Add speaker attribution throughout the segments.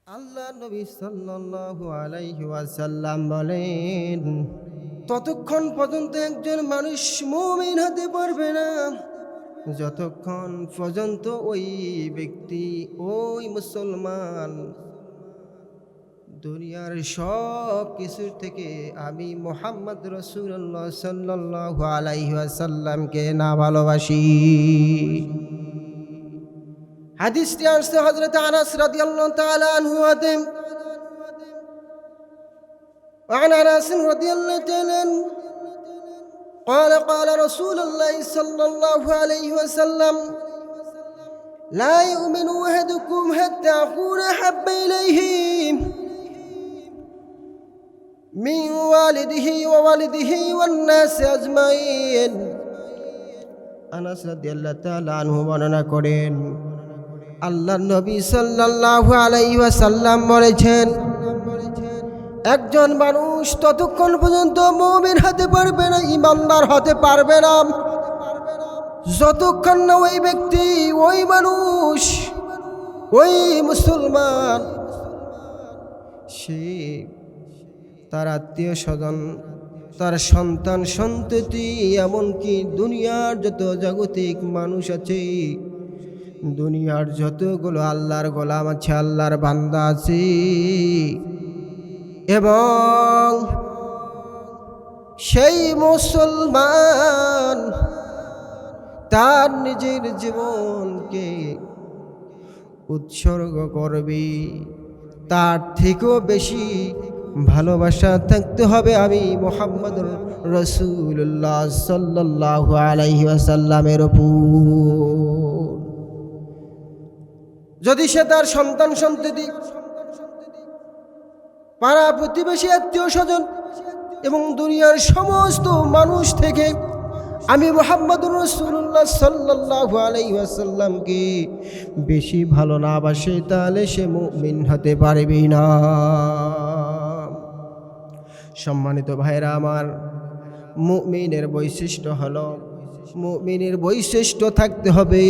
Speaker 1: আল্লাহ নবী সাল্লাল্লাহু আলাইহি ওয়াসাল্লাম বলেন, ততক্ষণ পর্যন্ত একজন মানুষ মুমিন হতে পারবে না যতক্ষণ পর্যন্ত ওই ব্যক্তি, ওই মুসলমান দুনিয়ার সব কিছুর থেকে আমি মুহাম্মদ রাসূলুল্লাহ সাল্লাল্লাহু আলাইহি ওয়াসাল্লামকে না ভালোবাসি। হাদিসটি আসছে হযরত আনাস রাদিয়াল্লাহু তাআলা আনহু হতে। وعن انس رضي الله تعالى عنه قال قال رسول الله صلى الله عليه وسلم لا يؤمن احدكم حتى اكون احب اليه من والده ووالده والناس اجمعين। আনাস রাদিয়াল্লাহু তাআলা আনহু বর্ণনা করেন, আল্লাহর নবী সাল্লাল্লাহু আলাইহি ওয়াসাল্লাম বলেছেন, একজন মানুষ ততক্ষণ পর্যন্ত মুমিন হতে পারবে না, ঈমানদার হতে পারবে না, যতক্ষণ না ওই ব্যক্তি, ওই মানুষ, ওই মুসলমান সে তার আত্মীয় স্বজন, তার সন্তান সন্ততি, এমনকি দুনিয়ার যত জাগতিক মানুষ আছে, দুনিয়ার যতগুলো আল্লাহর গোলাম আছে, আল্লাহর বান্দা আছে, এবং সেই মুসলমান তার নিজের জীবনকে উৎসর্গ করবে, তার থেকেও বেশি ভালোবাসা থাকতে হবে আমি মুহাম্মদ রাসূলুল্লাহ সাল্লাল্লাহু আলাইহি ওয়াসাল্লামের উপর। যদি সে তার সন্তান সন্ততি, পাড়া প্রতিবেশী, আত্মীয় স্বজন এবং দুনিয়ার সমস্ত মানুষ থেকে আমি মুহাম্মদুর রাসূলুল্লাহ সাল্লাল্লাহু আলাইহি ওয়াসাল্লামকে বেশি ভালো না বাসে, তাহলে সে মুমিন হতে পারবে না। সম্মানিত ভাইরা আমার, মুমিনের বৈশিষ্ট্য হলো, মুমিনের বৈশিষ্ট্য থাকতে হবে,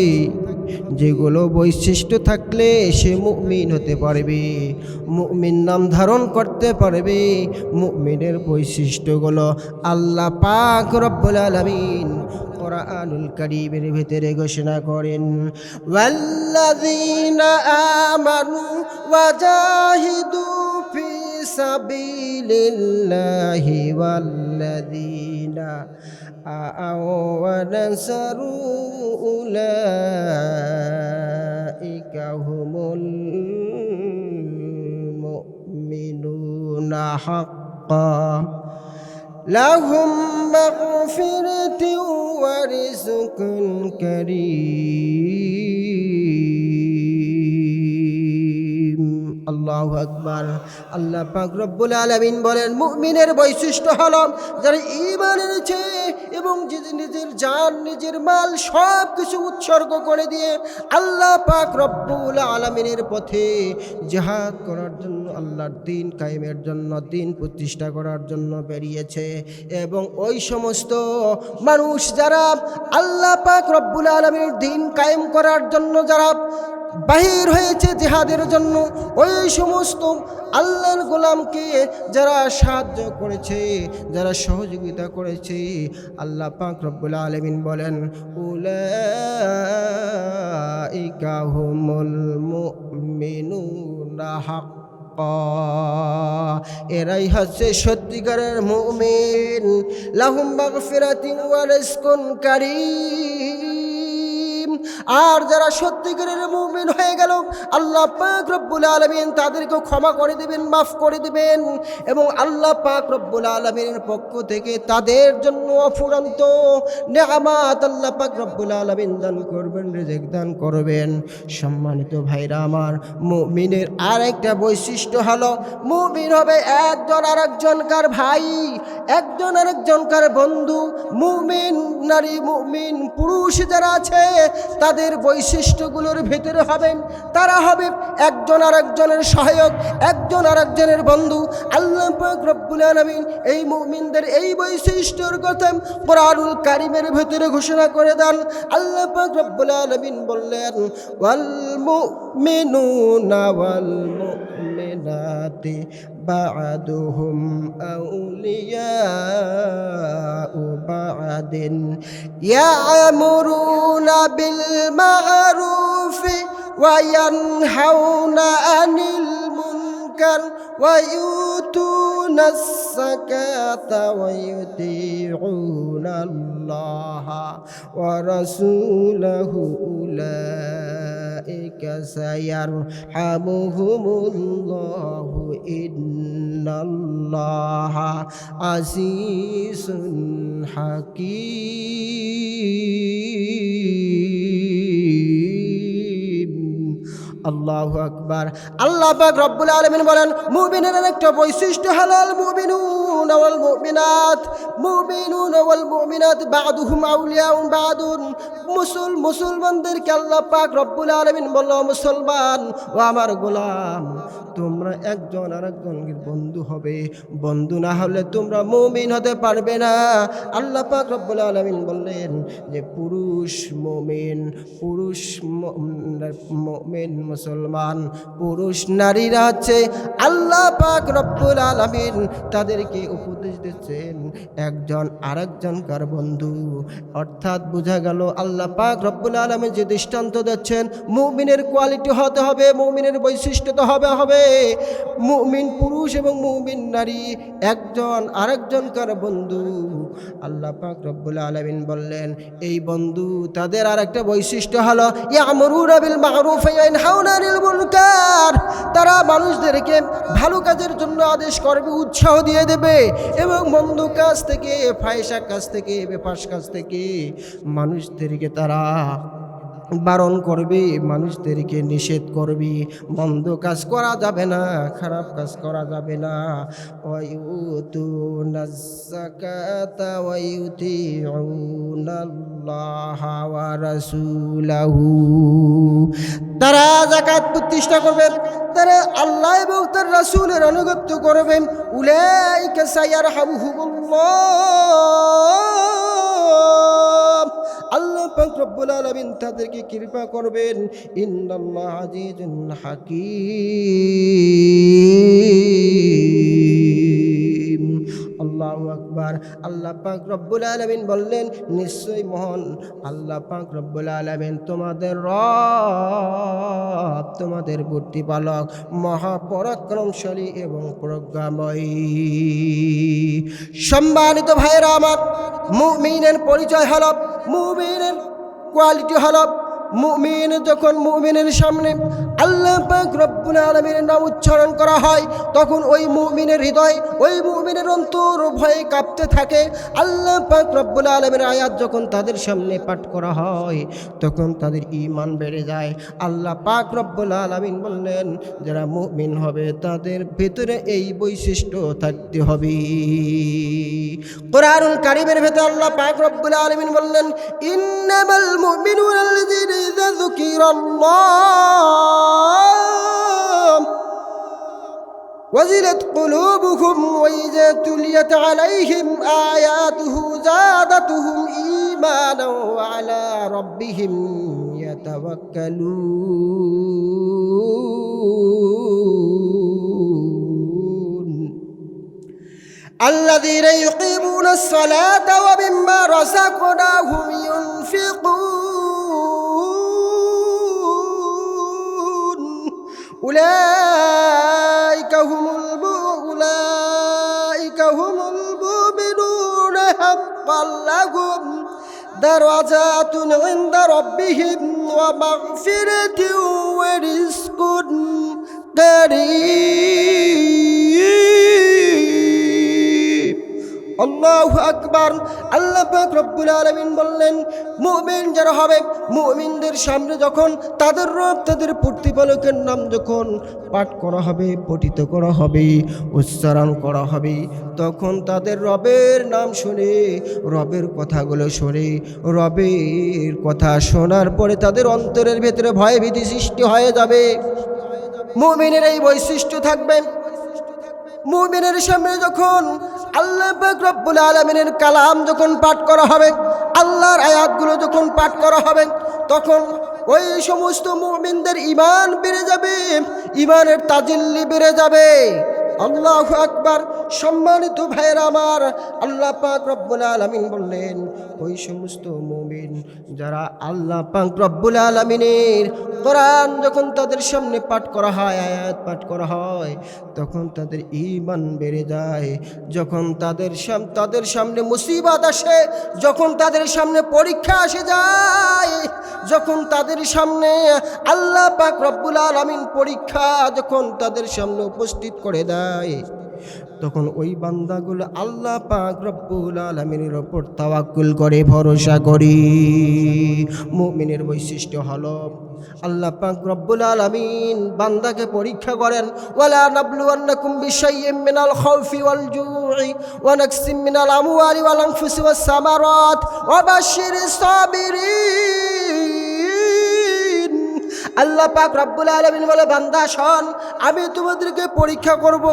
Speaker 1: যেগুলো বৈশিষ্ট্য থাকলে সে মুমিন হতে পারবে, মুমিন নাম ধারণ করতে পারবে। মুমিনের বৈশিষ্ট্যগুলো আল্লাহ পাক রব্বুল আলামিন কুরআনুল কারীমের ভিতরে ঘোষণা করেন, ওয়াল্লাযীনা আমানু ওয়াজাহিদু ফি সাবিলিল্লাহি ওয়াল্লাযীনা ওয়ানাসারু উলাইকা হুমুল মুমিনুনা হাক্কান লাহুম মাগফিরাতুন ওয়া রিজকুন কারীম। আল্লাহু আকবার। আল্লাহ পাক রব্বুল আলামিন বলেন, মুমিনের বৈশিষ্ট্য হলো যারা ঈমান এনেছে এবং নিজের জান, নিজের মাল সব কিছু উৎসর্গ করে দিয়ে আল্লাহ পাক রব্বুল আলামিনের পথে জিহাদ করার জন্য, আল্লাহর দ্বীন কায়েমের জন্য, দ্বীন প্রতিষ্ঠা করার জন্য বেরিয়েছে। এবং ওই সমস্ত মানুষ যারা আল্লাহ পাক রব্বুল আলামিনের দ্বীন কায়েম করার জন্য যারা বাহির হয়েছে জিহাদের জন্য, ওই সমস্ত আল্লাহর গোলামকে যারা সাহায্য করেছে, যারা সহযোগিতা করেছে, আল্লাহ পাক রব্বুল আলামিন বলেন, উলাইকা হুমুল মুমিনুনা হাক্কান, এরাই হচ্ছে সত্যিকারের মুমিন। লাহুম মাগফিরাতুন ওয়া রিজকুন কারীম। আর যারা সত্যিকারের মুমিন হয়ে গেল, আল্লাহ পাক রব্বুল আলামিন তাদেরকে ক্ষমা করে দিবেন, মাফ করে দিবেন, এবং আল্লাহ পাক রব্বুল আলামিনের পক্ষ থেকে তাদের জন্য অফুরন্ত নেয়ামত আল্লাহ পাক রব্বুল আলামিন দান করবেন, রিজিক দান করবেন। সম্মানিত ভাইরা আমার, মুমিনের আরেকটা বৈশিষ্ট্য হলো, মুমিন হবে একজন আরেকজনকার ভাই, একজন আরেকজনকার বন্ধু। মুমিন নারী, মুমিন পুরুষ যারা আছে, তাদের বৈশিষ্ট্যগুলোর ভেতরে হবেন, তারা হবে একজন আরেকজনের সহায়ক, একজন আরেকজনের বন্ধু। আল্লাহ পাক রব্বুল আলামিন এই মুমিনদের এই বৈশিষ্ট্যের কথা কোরআনুল কারীমের ভিতরে ঘোষণা করে দেন। আল্লাহ পাক রব্বুল আলামিন বললেন, ওয়াল মুমিনুনা ওয়াল মুমিনাতি বা'দুহুম আউলিয়াউ বা'দিন ইয়া'মুরুনা বিল মা'রুফি ওয়া ইয়ানহাউনা আনিল মুনকার ওয়া ইউতুনাস যাকাতা ওয়া ইউতিউনা আল্লাহা ওয়া রাসূলাহু উলাইকা সায়ারহামুহুমুল্লাহু ইন্নাল্লাহা আজিজুন হাকীম। আল্লাহু আকবার। আল্লাহ পাক রব্বুল আলামিন বলেন, মুমিনের একটা বৈশিষ্ট্য হলো আল মুমিনুন ওয়াল মুমিনাত, মুমিনুন ওয়াল মুমিনাত বা'দুহুম আউলিয়াউ বা'দুন। মুসলমানদেরকে আল্লাহ পাক রব্বুল আলামিন বলল, মুসলমান ও আমার গোলাম, তোমরা একজন আরেকজনের বন্ধু হবে, বন্ধু না হলে তোমরা মুমিন হতে পারবে না। আল্লাহ পাক রব্বুল আলামিন বললেন যে পুরুষ মুমিন, পুরুষ মুমিন মুসলমান, পুরুষ নারীরা আছে আল্লাহ পাক রব্বুল আলামিন তাদেরকে উপদেশ দিচ্ছেন একজন আরেকজনকার বন্ধু। অর্থাৎ বোঝা গেল আল্লাহ পাক রব্বুল আলামিন যে দৃষ্টান্ত দিচ্ছেন, মুমিনের কোয়ালিটি হতে হবে, মুমিনের বৈশিষ্ট্য তো হবে মুমিন পুরুষ এবং মুমিন নারী একজন আরেকজনকার বন্ধু। আল্লাহ পাক রব্বুল আলামিন বললেন এই বন্ধু তাদের আরেকটা বৈশিষ্ট্য হলো ইয়ামুরুনা বিল মা'রুফ ওয়া ইয়ানহাউনা আনিল মুনকার। তারা মানুষদেরকে ভালো কাজের জন্য আদেশ করবে, উৎসাহ দিয়ে দেবে, এবং মন্দ কাজ থেকে, ফাহিশা কাজ থেকে, বেফাস কাজ থেকে মানুষদেরকে তারা বারণ করবে, মানুষদেরকে নিষেধ করবে। মন্দ কাজ করা যাবে না, খারাপ কাজ করা যাবে না। ওয়া ইউতুনাজ যাকাতা ওয়া ইউতিউনাল্লাহা ওয়া রাসূলাহু। তারা যাকাত প্রতিষ্ঠা করবেন, তারা আল্লাহ এবং তার রাসূলের আনুগত্য করবেন। উলাইকা সায়ারহামুহুমুল্লাহ, আল্লাহ পাক রব্বুল আলামিন তাদেরকে কৃপা করবেন। ইন্নাল্লাহা আজিজুন হাকীম। আল্লাহু আকবার। আল্লাহ পাক রব্বুল আলামিন বললেন, নিশ্চয়ই মহান আল্লাহ পাক রব্বুল আলামিন তোমাদের রব, তোমাদের প্রতিপালক, মহাপরাক্রমশালী এবং প্রজ্ঞাময়ী। সম্মানিত ভাইয়েরা আমার, মুমিনের পরিচয় হলো, মুমিনের কোয়ালিটি হলো, মুমিন যখন মুমিনের সামনে আল্লাহ পাক রব্বুল আলামিনের নাম উচ্চারণ করা হয় তখন ওই মুমিনের হৃদয়, ওই মুমিনের অন্তর ভয়ে কাঁপতে থাকে। আল্লাহ পাক রব্বুল আলামিনের আয়াত যখন তাদের সামনে পাঠ করা হয় তখন তাদের ঈমান বেড়ে যায়। আল্লাহ পাক রব্বুল আলামিন বললেন যারা মুমিন হবে তাদের ভিতরে এই বৈশিষ্ট্য থাকতে হবে। কোরআনুল কারীমের ভিতরে আল্লাহ পাক রব্বুল আলামিন বললেন, ইন্নামাল মুমিনুনা আল্লাযীনা ইযা যুকিরাল্লাহ ওয়াজিলাত কুলুবুহুম ওয়া ইযা তুলিয়াত আলাইহিম আয়াতুহু যাদাতুহুম ঈমানান ওয়া আলা রাব্বিহিম ইয়াতাওয়াক্কালুন। الذين يقيمون الصلاة ومما رزقناهم ينفقون أولئك هم المؤمنون حقا لهم درجات عند ربهم ومغفرة ورزق كريم। আল্লাহু আকবার। আল্লাহ পাক রব্বুল আলামিন বললেন মুমিন যারা হবে, মুমিনদের সামনে যখন তাদের রব, তাদের প্রতিপালকের নাম যখন পাঠ করা হবে, পঠিত করা হবে, উচ্চারণ করা হবে, তখন তাদের রবের নাম শুনে, রবের কথাগুলো শুনে, রবের কথা শোনার পরে তাদের অন্তরের ভেতরে ভয় ভীতি সৃষ্টি হয়ে যাবে। মুমিনের এই বৈশিষ্ট্য থাকবে। মুমিনের সামনে যখন আল্লাহ পাক রব্বুল আলামিনের কালাম যখন পাঠ করা হবে, আল্লাহর আয়াতগুলো যখন পাঠ করা হবে, তখন ওই সমস্ত মুমিনদের ঈমান বেড়ে যাবে, ঈমানের তাজিল্লি বেড়ে যাবে। আল্লাহু আকবার। সম্মানিত ভাইরা আমার, আল্লাহ পাক রব্বুল আলামিন বললেন, ওই সমস্ত মুমিন যারা আল্লাহ পাক রব্বুল আলামিনের কোরআন যখন তাদের সামনে পাঠ করা হয়, আয়াত পাঠ করা হয়, তখন তাদের ঈমান বেড়ে যায়। যখন তাদের সামনে মুসিবত আসে, যখন তাদের সামনে পরীক্ষা এসে যায়, যখন তাদের সামনে আল্লাহ পাক রব্বুল আলামিন পরীক্ষা যখন তাদের সামনে উপস্থিত করে দেয়, তখন ওই বান্দাগুলো আল্লাহ পাক রব্বুল আলামিনের উপর তাওয়াক্কুল করে, ভরসা করি। মুমিনের বৈশিষ্ট্য হলো আল্লাহ পাক রব্বুল আলামিন বান্দাকে পরীক্ষা করেন। ওয়ালা নাবলুওয়ান্নাকুম বিশাইইম মিনাল খাউফি ওয়াল জুই ওয়া নাকসিম মিনাল আমওয়ালি ওয়াল আনফুসি ওয়াস সামারাত ওয়া বাশশিরিস সাবিরিন। আল্লাহ পাক রব্বুল আলামিন বলে, বান্দা শোন, আমি তোমাদেরকে পরীক্ষা করব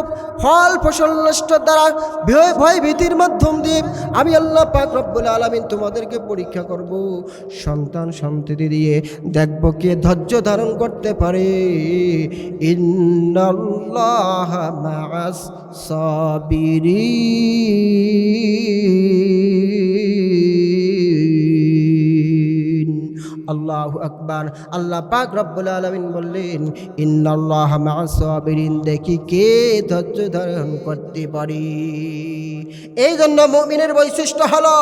Speaker 1: ফল ফসল নষ্ট দ্বারা, ভয় ভীতির মাধ্যম দিয়ে আমি আল্লাহ পাক রব্বুল আলামিন তোমাদেরকে পরীক্ষা করব সন্তান সন্ততি দিয়ে, দেখব কে ধৈর্য ধারণ করতে পারে। ইন্নাল্লাহা মাআস সাবিরিন। আল্লাহু আকবার। আল্লাহ পাক রব্বুল আলামিন বললেন, ইন্নাল্লাহা মাআস সাবিরিন, দেখি কে ধৈর্য ধারণ করতে পারে। এই জন্য মুমিনের বৈশিষ্ট্য হলো,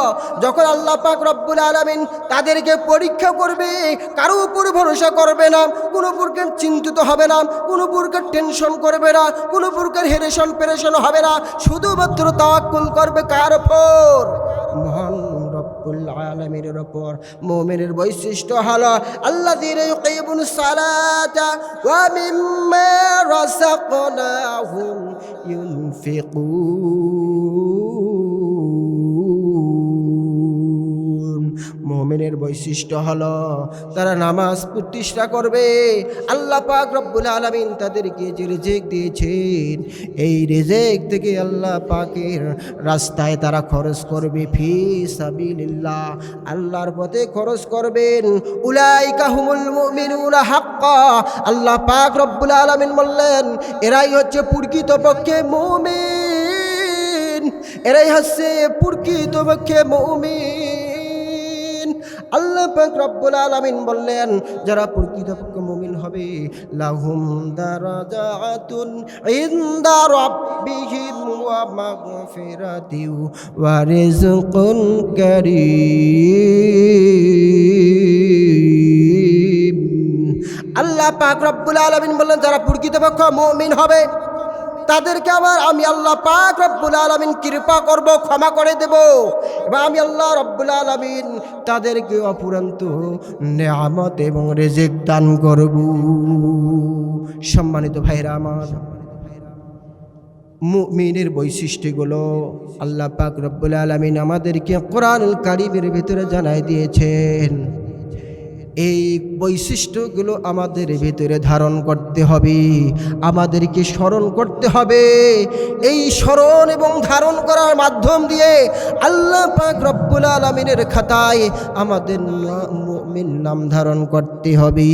Speaker 1: যখন আল্লাহ পাক রব্বুল আলামিন তাদেরকে পরীক্ষা করবে, কারো উপর ভরসা করবে না, কোনো প্রকার চিন্তিত হবে না, কোনো প্রকার টেনশন করবে না, কোনো প্রকার হেরেশন পেরেশন হবে না, শুধুমাত্র তাওয়াক্কুল করবে কার উপর? মহান রব্বুল আলামিনের উপর। মুমিনের বৈশিষ্ট্য হলো আল্লাযীনা ইউকিমুস সালাতা ওয়া মিম্মা রাযাকনাহুম ইউনফিকুন। মুমিনের বৈশিষ্ট্য হলো তারা নামাজ প্রতিষ্ঠা করবে। আল্লাহ পাক রব্বুল আলামিন তাদেরকে যে রিজিক দিয়েছেন, এই রিজিক থেকে আল্লাহ পাকের রাস্তায় তারা খরচ করবে, ফি সাবিলিল্লাহ, আল্লাহর পথে খরচ করবেন। উলাইকা হুমুল মুমিনুনা হাক্কা। আল্লাহ পাক রব্বুল আলামিন বললেন, এরাই হচ্ছে প্রকৃতপক্ষে মুমিন, এরাই হচ্ছে প্রকৃতপক্ষে মুমিন। আল্লাহ পাক রব্বুল আলামিন বললেন, যারা প্রকৃতপক্ষে মুমিন হবে, লাহুম দারাজাতুন ইনদা রাব্বিহিম ওয়া মাগফিরাতিন ওয়া রিজকুন কারীম। আল্লাহ পাক রব্বুল আলামিন বললেন, যারা প্রকৃতপক্ষে মুমিন হবে তাদেরকে আমি আল্লাহ পাক রব্বুল আলামিন কৃপা করব, ক্ষমা করে দেব, এবং আমি আল্লাহ রব্বুল আলামিন তাদেরকে অফুরন্ত নেয়ামত এবং রিজিক দান করব। সম্মানিত ভাইরা আমার, মুমিনের বৈশিষ্ট্যগুলো আল্লাহ পাক রব্বুল আলামিন আমাদেরকে কোরআনুল কারীমের ভিতরে জানাই দিয়েছেন। এই বৈশিষ্ট্যগুলো আমাদের ভিতরে ধারণ করতে হবে, আমাদেরকে স্মরণ করতে হবে। এই স্মরণ এবং ধারণ করার মাধ্যম দিয়ে আল্লাহ পাক রব্বুল আলামিনের খাতায় আমাদের মুমিন নাম ধারণ করতে হবে।